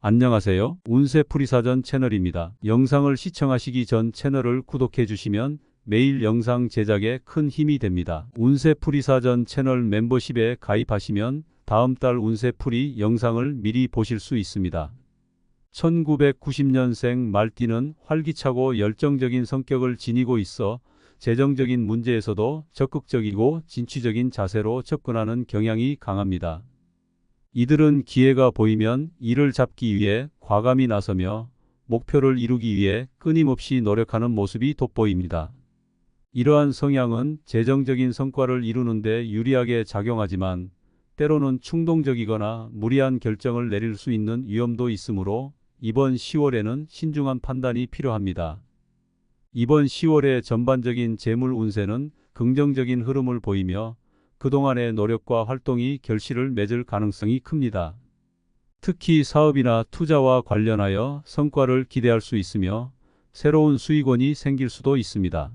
안녕하세요. 운세풀이사전 채널입니다. 영상을 시청하시기 전 채널을 구독해 주시면 매일 영상 제작에 큰 힘이 됩니다. 운세풀이사전 채널 멤버십에 가입하시면 다음 달 운세풀이 영상을 미리 보실 수 있습니다. 1990년생 말띠는 활기차고 열정적인 성격을 지니고 있어 재정적인 문제에서도 적극적이고 진취적인 자세로 접근하는 경향이 강합니다. 이들은 기회가 보이면 이를 잡기 위해 과감히 나서며 목표를 이루기 위해 끊임없이 노력하는 모습이 돋보입니다. 이러한 성향은 재정적인 성과를 이루는 데 유리하게 작용하지만 때로는 충동적이거나 무리한 결정을 내릴 수 있는 위험도 있으므로 이번 10월에는 신중한 판단이 필요합니다. 이번 10월의 전반적인 재물 운세는 긍정적인 흐름을 보이며 그동안의 노력과 활동이 결실을 맺을 가능성이 큽니다. 특히 사업이나 투자와 관련하여 성과를 기대할 수 있으며 새로운 수익원이 생길 수도 있습니다.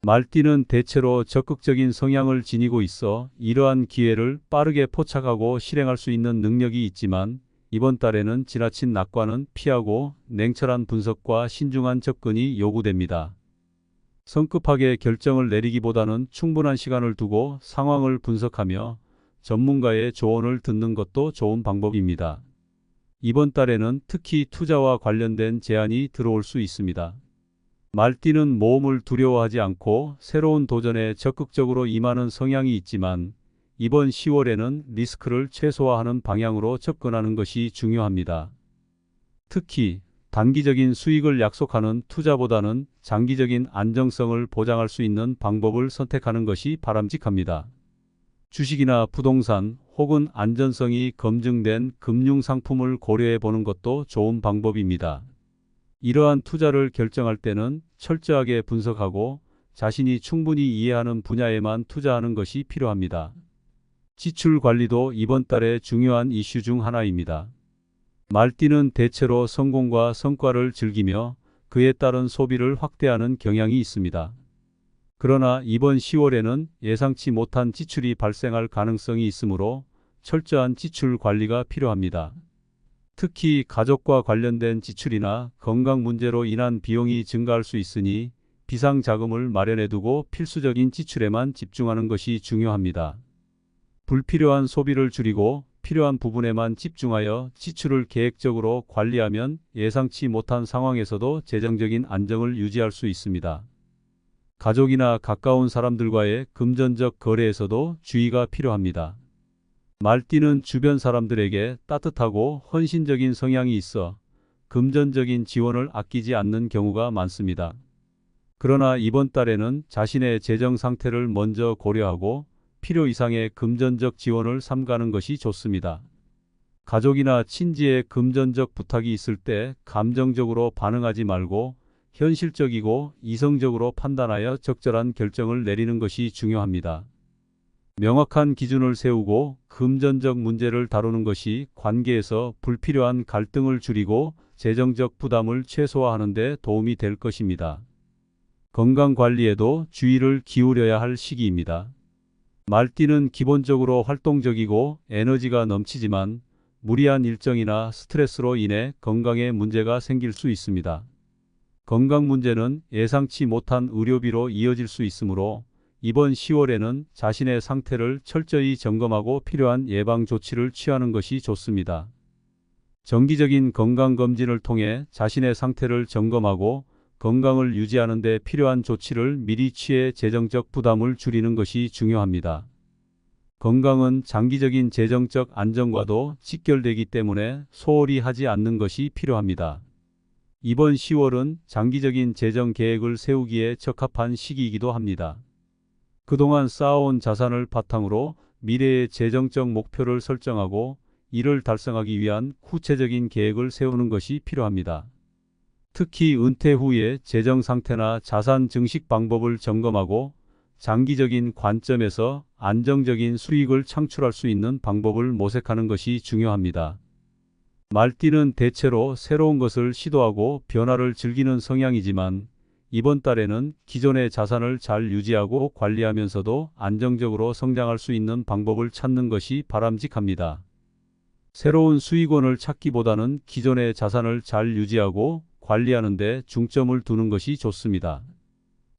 말띠는 대체로 적극적인 성향을 지니고 있어 이러한 기회를 빠르게 포착하고 실행할 수 있는 능력이 있지만 이번 달에는 지나친 낙관은 피하고 냉철한 분석과 신중한 접근이 요구됩니다. 성급하게 결정을 내리기보다는 충분한 시간을 두고 상황을 분석하며 전문가의 조언을 듣는 것도 좋은 방법입니다. 이번 달에는 특히 투자와 관련된 제안이 들어올 수 있습니다. 말띠는 모험을 두려워하지 않고 새로운 도전에 적극적으로 임하는 성향이 있지만 이번 10월에는 리스크를 최소화하는 방향으로 접근하는 것이 중요합니다. 특히 단기적인 수익을 약속하는 투자보다는 장기적인 안정성을 보장할 수 있는 방법을 선택하는 것이 바람직합니다. 주식이나 부동산 혹은 안전성이 검증된 금융상품을 고려해 보는 것도 좋은 방법입니다. 이러한 투자를 결정할 때는 철저하게 분석하고 자신이 충분히 이해하는 분야에만 투자하는 것이 필요합니다. 지출 관리도 이번 달의 중요한 이슈 중 하나입니다. 말띠는 대체로 성공과 성과를 즐기며 그에 따른 소비를 확대하는 경향이 있습니다. 그러나 이번 10월에는 예상치 못한 지출이 발생할 가능성이 있으므로 철저한 지출 관리가 필요합니다. 특히 가족과 관련된 지출이나 건강 문제로 인한 비용이 증가할 수 있으니 비상자금을 마련해두고 필수적인 지출에만 집중하는 것이 중요합니다. 불필요한 소비를 줄이고 필요한 부분에만 집중하여 지출을 계획적으로 관리하면 예상치 못한 상황에서도 재정적인 안정을 유지할 수 있습니다. 가족이나 가까운 사람들과의 금전적 거래에서도 주의가 필요합니다. 말띠는 주변 사람들에게 따뜻하고 헌신적인 성향이 있어 금전적인 지원을 아끼지 않는 경우가 많습니다. 그러나 이번 달에는 자신의 재정 상태를 먼저 고려하고 필요 이상의 금전적 지원을 삼가는 것이 좋습니다. 가족이나 친지의 금전적 부탁이 있을 때 감정적으로 반응하지 말고 현실적이고 이성적으로 판단하여 적절한 결정을 내리는 것이 중요합니다. 명확한 기준을 세우고 금전적 문제를 다루는 것이 관계에서 불필요한 갈등을 줄이고 재정적 부담을 최소화하는 데 도움이 될 것입니다. 건강 관리에도 주의를 기울여야 할 시기입니다. 말띠는 기본적으로 활동적이고 에너지가 넘치지만 무리한 일정이나 스트레스로 인해 건강에 문제가 생길 수 있습니다. 건강 문제는 예상치 못한 의료비로 이어질 수 있으므로 이번 10월에는 자신의 상태를 철저히 점검하고 필요한 예방 조치를 취하는 것이 좋습니다. 정기적인 건강검진을 통해 자신의 상태를 점검하고 건강을 유지하는 데 필요한 조치를 미리 취해 재정적 부담을 줄이는 것이 중요합니다. 건강은 장기적인 재정적 안정과도 직결되기 때문에 소홀히 하지 않는 것이 필요합니다. 이번 10월은 장기적인 재정 계획을 세우기에 적합한 시기이기도 합니다. 그동안 쌓아온 자산을 바탕으로 미래의 재정적 목표를 설정하고 이를 달성하기 위한 구체적인 계획을 세우는 것이 필요합니다. 특히 은퇴 후의 재정 상태나 자산 증식 방법을 점검하고 장기적인 관점에서 안정적인 수익을 창출할 수 있는 방법을 모색하는 것이 중요합니다. 말띠는 대체로 새로운 것을 시도하고 변화를 즐기는 성향이지만 이번 달에는 기존의 자산을 잘 유지하고 관리하면서도 안정적으로 성장할 수 있는 방법을 찾는 것이 바람직합니다. 새로운 수익원을 찾기보다는 기존의 자산을 잘 유지하고 관리하는 데 중점을 두는 것이 좋습니다.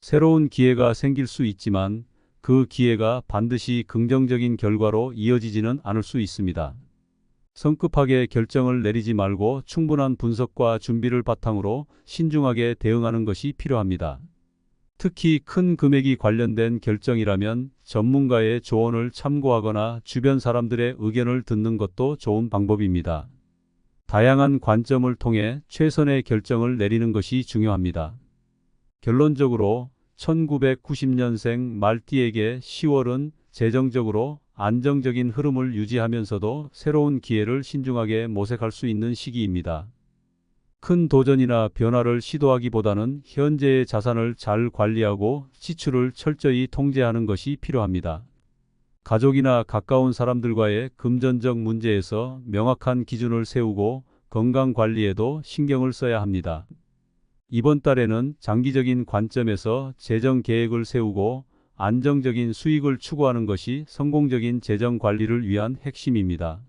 새로운 기회가 생길 수 있지만 그 기회가 반드시 긍정적인 결과로 이어지지는 않을 수 있습니다. 성급하게 결정을 내리지 말고 충분한 분석과 준비를 바탕으로 신중하게 대응하는 것이 필요합니다. 특히 큰 금액이 관련된 결정이라면 전문가의 조언을 참고하거나 주변 사람들의 의견을 듣는 것도 좋은 방법입니다. 다양한 관점을 통해 최선의 결정을 내리는 것이 중요합니다. 결론적으로 1990년생 말띠에게 10월은 재정적으로 안정적인 흐름을 유지하면서도 새로운 기회를 신중하게 모색할 수 있는 시기입니다. 큰 도전이나 변화를 시도하기보다는 현재의 자산을 잘 관리하고 지출을 철저히 통제하는 것이 필요합니다. 가족이나 가까운 사람들과의 금전적 문제에서 명확한 기준을 세우고 건강 관리에도 신경을 써야 합니다. 이번 달에는 장기적인 관점에서 재정 계획을 세우고 안정적인 수익을 추구하는 것이 성공적인 재정 관리를 위한 핵심입니다.